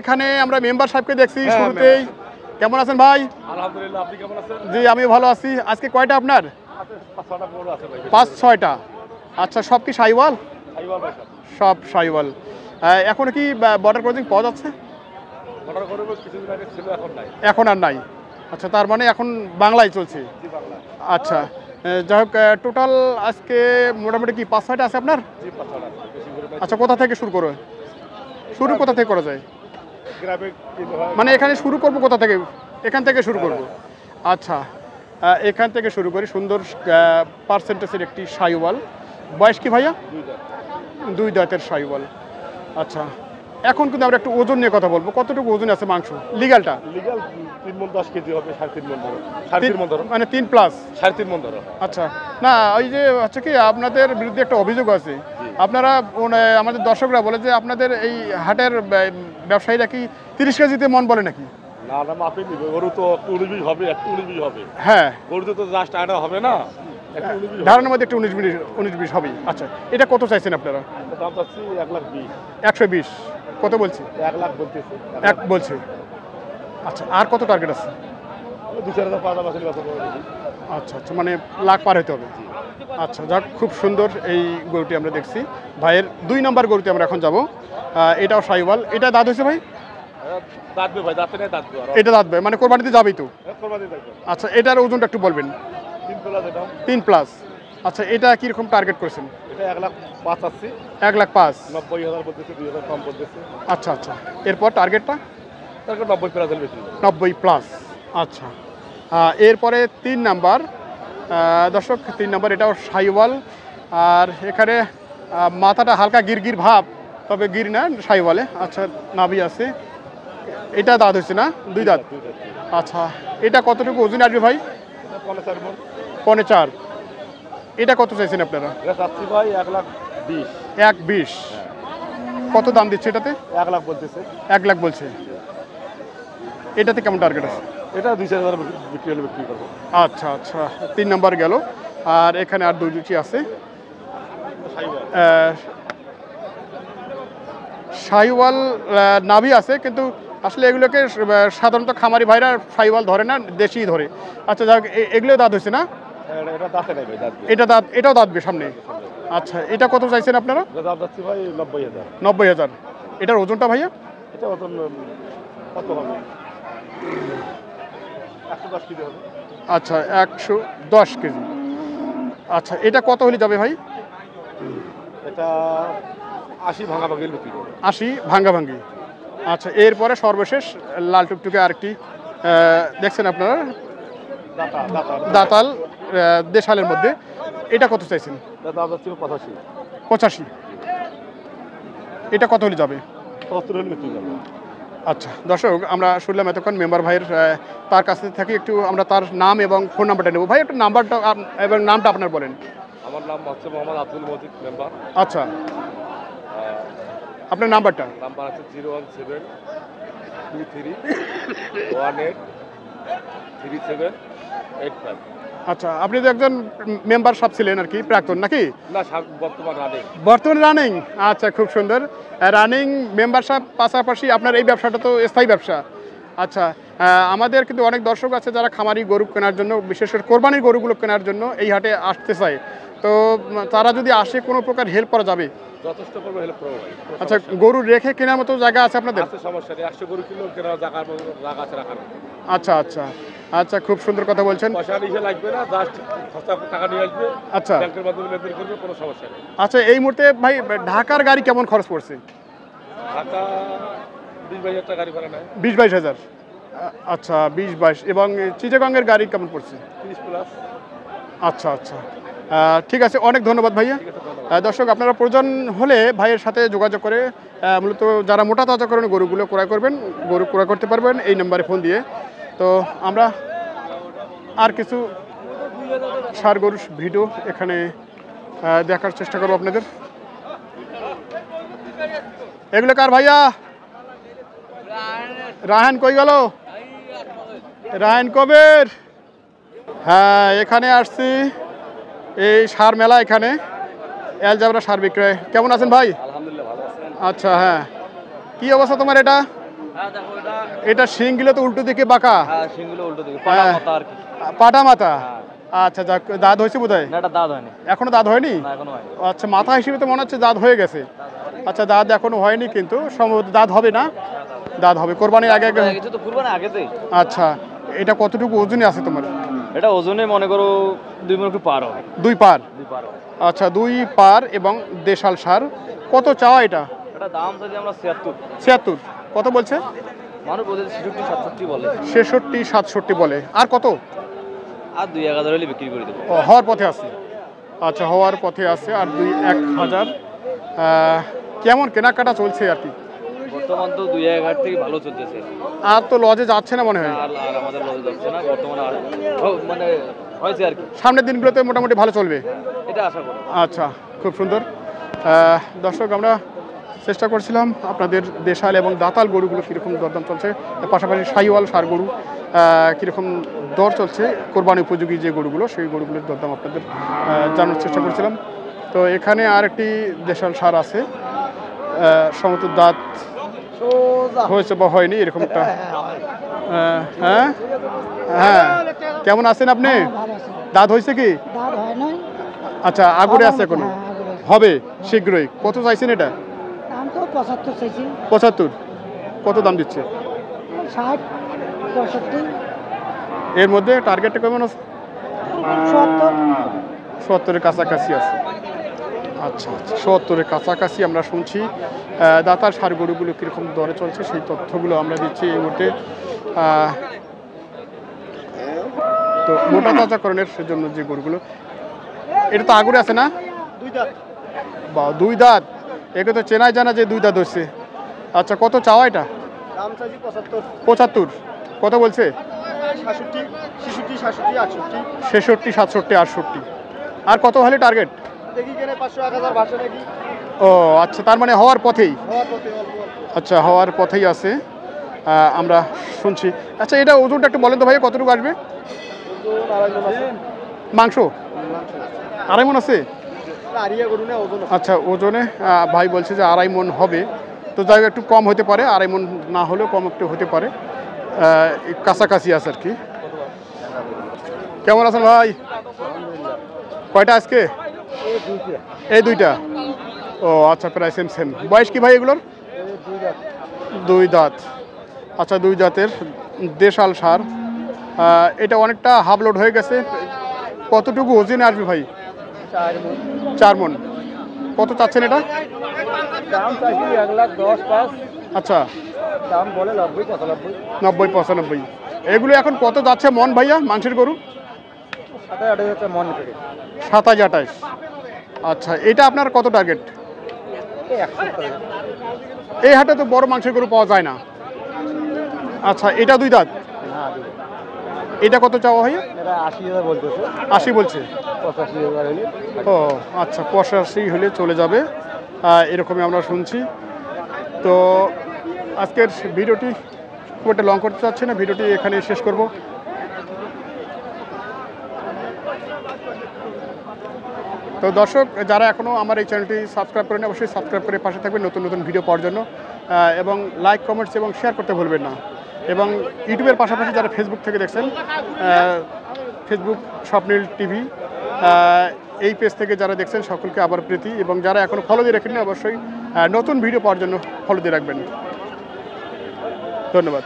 এখানে আমরা মেম্বার সাহেবকে দেখছি শুরুতেই। কেমন আছেন ভাই? আলহামদুলিল্লাহ, আপনি কেমন আছেন? জি আমি ভালো আছি। আজকে কয়টা আপনার? 5-6টা গরু আছে ভাই। 5-6টা। আচ্ছা, সব কি শাহিওয়াল? শাহিওয়াল ভাই, সব শাহিওয়াল। এখনো কি বর্ডার ক্রসিং পাওয়া যাচ্ছে? অর্ডার করে কিছুদিন আগে ছিল, এখন নাই। এখন আর নাই। আচ্ছা, তার মানে এখন বাংলায় চলছে। জি বাংলা। আচ্ছা, যাই হোক, টোটাল আজকে মোটামুটি কি 5-6টা আছে আপনার? জি 5-6টা আছে, বেশি করে নাই। আচ্ছা, কোথা থেকে শুরু করবে? শুরু কোথা থেকে করা যায়? গ্রামে কিনতে হয়। মানে এখানে শুরু করব কোথা থেকে? এখান থেকে শুরু করব। আচ্ছা, এখান থেকে শুরু করি। সুন্দর পার্সেন্টেজের একটি শাহিওয়াল। বয়স কি ভাইয়া? 2 দাঁত। 2 দাঁতের শাহিওয়াল। আচ্ছা, এখন কিন্তু আমরা একটু ওজন নিয়ে কথা বলবো। কতটুকু ওজন আছে মাংস লিগ্যালটা? লিগ্যাল 3 মণ 10 কেজি হবে, 3.5 মণ ধরো। 3.5 মণ ধরো। মানে 3 প্লাস? 3.5 মণ ধরো। আচ্ছা, না ওই যে হচ্ছে কি আপনাদের বিরুদ্ধে একটা অভিযোগ আছে। আপনারা আমাদের দর্শকরা বলে যে আপনাদের এই হাটের ব্যবসায়ীরা কি 30 কেজিতে মন বলে নাকি? না না, মাপে নিবে। গরু তো একটু 19-20 হবে, একটু 19-20 হবে। হ্যাঁ, গরুতে তো জাস্ট আনা হবে না, একটু 19-20 ধারণার মধ্যে একটু 19-20 হবেই। আচ্ছা, এটা কত চাইছেন আপনারা? দাম চাচ্ছি 1,20,000। 120 কত বলছি? 1 লাখ বলতেছে। 1 বলছে। আচ্ছা, আর কত টার্গেট আছে? 2-4,000 পাওয়া যাবে কথা বলে দেখি। আচ্ছা আচ্ছা, মানে লাখ পার হতে হবে। আচ্ছা, যাক, খুব সুন্দর এই গরুটি আমরা দেখছি। ভাইয়ের 2 নম্বর গরুতে আমরা এখন যাব। এটাও শাহিওয়াল। এটা দাঁত হয়েছে ভাই? দাঁতবে ভাই, দাঁতে নেই, দাঁতবে। এটা দাঁতবে মানে কোরবানিতে যাবেই তো? কোরবানি থাকবে। আচ্ছা, এটার ওজনটা একটু বলবেন। 3 প্লাস এটা। 3 প্লাস। আচ্ছা, এটা কীরকম টার্গেট করেছেন? এটা 1,05,000 আছে। 1,05,000। 90,000 বলতেছে, 2,000 কম বলতেছে। আচ্ছা আচ্ছা, এরপর টার্গেটটা? তারপর 90 প্লাস হলে বেশি। 90 প্লাস। আচ্ছা, এরপরে 3 নাম্বার। দর্শক, 3 নাম্বার, এটাও শাহিওয়াল। আর এখানে মাথাটা হালকা গিরগির ভাব, তবে গির না, শাহিওয়ালে। আচ্ছা, নাভি আছে। এটা দাঁত হয়েছে না? 2 দাঁত। আচ্ছা, এটা কতটুকু ওজন আসবে ভাই? 4 মণ। 4.5। এটা কত চাইছেন আপনারা? এটা চাচ্ছি ভাই 1,20,000। 1,20,000। কত দাম দিচ্ছে এটাতে? 1 লাখ বলতেছে। 1 লাখ বলছে। এটাতে কেমন টার্গেট আছে? এটা 2,000 বিক্রি হলে বিক্রি করবো। আচ্ছা আচ্ছা, 3 নাম্বার গেল। আর এখানে আর দুটি আছে। শাহিওয়াল নাভি আছে, কিন্তু আসলে এগুলোকে সাধারণত খামারি ভাইরা শাহিওয়াল ধরে না, দেশি ধরে। আচ্ছা, যাক, এগুলো দাঁত হয়েছে না? এটা দাঁতে নেই ভাই, দাঁতবে। এটা দাঁত, এটাও দাঁতবে সামনে। আচ্ছা, এটা কত চাইছেন আপনারা? দাম যাচ্ছি ভাই 90,000। 90,000। এটার ওজনটা ভাইয়া? এটা ওজন কত হবে? 110 কেজি হবে। আচ্ছা, 110 কেজি। আচ্ছা, এটা কত হলে যাবে ভাই? এটা 80 ভাঙাভাঙি বিক্রি করবো। 80 ভাঙ্গাভাঙ্গি। আচ্ছা, এরপরে সর্বশেষ লাল টুকটুকে আরেকটি দেখছেন আপনারা, দাতাল দেশালের মধ্যে। এটা কত চাইছেন? দাম যাচ্ছি 85। 85। এটা কত হলে যাবে? 70 হলে বিক্রি করবো। আচ্ছা, দর্শক, আমরা শুনলাম এতক্ষণ মেম্বার ভাইয়ের, তার কাছ থেকে একটু আমরা তার নাম এবং ফোন নাম্বারটা নেব। ভাই, একটু নাম্বারটা এবং নামটা আপনার বলেন। আমার নাম হচ্ছে মোহাম্মদ আব্দুল মজিদ, মেম্বার। আচ্ছা, আপনার নাম্বারটা? নাম্বার আছে 01723183785। আচ্ছা, আপনি তো একজন মেম্বার সাহেব ছিলেন আর কি, প্রাক্তন নাকি? না, বর্তমান রানিং। বর্তমানে রানিং। আচ্ছা, খুব সুন্দর। রানিং মেম্বারশিপ পাশাপাশি আপনার এই ব্যবসাটা তো স্থায়ী ব্যবসা। আচ্ছা, আমাদের কিন্তু অনেক দর্শক আছে যারা খামারি গরু কেনার জন্য, বিশেষ করে কোরবানির গরুগুলো কেনার জন্য এই হাটে আসতে চায়। তো তারা যদি আসে, কোনো প্রকার হেল্প করা যাবে? যথেষ্ট করবো, হেল্প করবো ভাই। আচ্ছা, গরু রেখে কেনার মতো জায়গা আছে আপনাদের? আছে, সমস্যা নেই। 100 গরু কিলো কেনার জায়গা আছে রাখার। আচ্ছা আচ্ছা আচ্ছা, খুব সুন্দর কথা বলছেন। পয়সা নিয়ে লাগবে না, জাস্ট টাকা নিয়ে আসবে। আচ্ছা, ব্যাংকের মাধ্যমে লেনদেন করবে, কোনো সমস্যা নেই। আচ্ছা, এই মুহূর্তে ভাই ঢাকার গাড়ি কেমন খরচ পড়ছে? ঢাকা 20-22 টাকা গাড়ি ভাড়া নেয়। 20-22 হাজার। আচ্ছা, 20-22। এবং চিটাগংয়ের গাড়ি কেমন পড়ছে? 30 প্লাস। আচ্ছা আচ্ছা, ঠিক আছে, অনেক ধন্যবাদ ভাইয়া। দর্শক, আপনারা প্রয়োজন হলে ভাইয়ের সাথে যোগাযোগ করে মূলত যারা মোটা তাজাকরণ গরুগুলো ক্রয় করবেন, গরু ক্রয় করতে পারবেন এই নাম্বারে ফোন দিয়ে। তো আমরা আর কিছু ষাঁড় গরুর ভিডিও এখানে দেখার চেষ্টা করবো আপনাদের। এগুলো কার ভাইয়া? রায়হান কই গেল? রায়হান কবের? হ্যাঁ, এখানে আসছি এই সার মেলা, এখানে এলজাবরা সার বিক্রয়। কেমন আছেন ভাই? আলহামদুলিল্লাহ, ভালো আছেন। আচ্ছা, হ্যাঁ, কি অবস্থা তোমার? এটা হ্যাঁ দেখো এটা এটা শিংগুলো তো উল্টো দিকে বাঁকা, হ্যাঁ সিংগুলো উল্টো দিকে হ্যাঁ। পাটা মাথা আর কি। পাটা মাথা। হ্যাঁ। আচ্ছা যাক, দাঁত হয়েছে বোধ হয়, না এটা দাঁত হয়নি, এখনো দাঁত হয়নি। না এখনো হয়নি। আচ্ছা মাথা হিসেবে তো মনে হচ্ছে দাঁত হয়ে গেছে। আচ্ছা দাঁত এখনো হয়নি কিন্তু সম্ভবত দাঁত হবে না, দাঁত হবে কোরবানির আগে আগে। কিছু তো কুরবানি আগেতেই। আচ্ছা এটা কতটুকু ওজনে আছে তোমার? এটা ওজনে মনে করো 2 মণ একটু পার হবে। 2 পার। 2 পার হবে। আচ্ছা 2 পার এবং দেশাল সার। কত চাওয়া এটা? এটা দাম যদি আমরা 76, 76 কত বলছে? মানুষ বলছে 66 67 বলে। 66 67 বলে। আর কত? আর 2-1000 হলে বিক্রি করে দেবো। ও, হওয়ার পথে আছে। আচ্ছা হওয়ার পথে আছে আর 2-1000। কেমন কেনাকাটা চলছে আর কি? বর্তমান তো 2-1000 থেকে ভালো চলতেছে। আর তো লজে যাচ্ছে না মনে হয়। আর আর আমাদের লজে যাচ্ছে না বর্তমানে, আর মানে হয়েছে আর কি। সামনের দিনগুলোতে মোটামুটি ভালো চলবে, এটা আশা করি। আচ্ছা খুব সুন্দর। দর্শক আমরা চেষ্টা করছিলাম আপনাদের দেশাল এবং দাতাল গরুগুলো কীরকম দরদাম চলছে, পাশাপাশি সাইওয়াল সার গরু কীরকম দর চলছে, কোরবানি উপযোগী যে গরুগুলো সেই গরুগুলোর দরদাম আপনাদের জানার চেষ্টা করছিলাম। তো এখানে আর একটি দেশাল সার আছে, সমত দাঁত হয়েছে বা হয়নি এরকম একটা। হ্যাঁ হ্যাঁ, কেমন আছেন আপনি? দাঁত হয়েছে কি? দাঁত হয় নাই, আচ্ছা আগুরে আছে এখনো, হ্যাঁ, আগুরে আছে। হবে শীঘ্রই। কত চাইছেন এটা? দাম তো 75 চাইছি, 75। কত দাম দিচ্ছে? 60 65 এর মধ্যে টার্গেটটা কেমন আছে? 70। 70-এর কাছাকাছি আছে। আচ্ছা আচ্ছা 70-এর কাছাকাছি আমরা শুনছি। দাতার সার গরুগুলো কীরকম দরে চলছে সেই তথ্যগুলো আমরা দিচ্ছি এই মুহূর্তে। তো মোটা তাজাকরণের জন্য যে গরুগুলো, এটা তো আগুরে আছে না? 2 দাঁত। বা 2 দাঁত, একে তো চেনাই জানা যে 2 দাঁত হচ্ছে। আচ্ছা কত চাওয়া এটা? দাম চাইছি 75, 75 কত বলছে? 66 66 67 68। 66 67 68। আর কত হলে টার্গেট? দেখি কেন 500 1000 ভাষা নাকি ও আচ্ছা, তার মানে হওয়ার পথেই। হওয়ার পথে অল্প অল্প। আচ্ছা হওয়ার পথেই আছে, আমরা শুনছি। আচ্ছা এটা ওজনটা একটু বলেন তো ভাই, কতটুকু আসবে? ওজন 2.5 মণ আছে। মাংস 2.5 মণ আছে। আরিয়া গরু না, ওজন আছে। আচ্ছা ওজনে ভাই বলছে যে 2.5 মণ হবে। তো যাই হোক একটু কম হতে পারে, 2.5 মণ না হলেও কম একটু হতে পারে, কাছাকাছি আছে আর কি। কেমন আছেন ভাই? কয়টা আজকে? এই 2টা। ও আচ্ছা প্রায় সেম সেম। বয়স কি ভাই এগুলোর? 2 দাঁত। আচ্ছা 2 দাঁতের দেশাল সার। এটা অনেকটা হাফ লোড হয়ে গেছে। কতটুকু ওজনে আসবে ভাই? 4 মণ। কত চাচ্ছেন এটা? দাম চাইছি 1,10,500। আচ্ছা দাম বলে 90 95। 90 95। এগুলো এখন কত যাচ্ছে মন ভাইয়া মাংসের গরু? 27-28 মণ থেকে। 27-28। আচ্ছা এটা আপনার কত টার্গেট? 100 এই হাটে তো বড় মাংসের গরু পাওয়া যায় না। আচ্ছা এটা 2 দাঁত, না, এটা কত চাওয়া ভাইয়া? এটা 80,000 বলতেছে। 80 বলছে। 85,000 হলে ও আচ্ছা 85 হলে চলে যাবে, এরকমই আমরা শুনছি। তো আজকের ভিডিওটি খুব একটা লং করতে চাচ্ছি না, ভিডিওটি এখানে শেষ করব। তো দর্শক যারা এখনও আমার এই চ্যানেলটি সাবস্ক্রাইব করেন অবশ্যই সাবস্ক্রাইব করে পাশে থাকবেন নতুন নতুন ভিডিও পাওয়ার জন্য, এবং লাইক কমেন্টস এবং শেয়ার করতে ভুলবেন না। এবং ইউটিউবের পাশাপাশি যারা ফেসবুক থেকে দেখছেন, ফেসবুক স্বপ্নিল টিভি এই পেজ থেকে যারা দেখছেন সকলকে আবার প্রীতি, এবং যারা এখনও ফলো দিয়ে রাখেননি অবশ্যই নতুন ভিডিও পাওয়ার জন্য ফলো দিয়ে রাখবেন। ধন্যবাদ।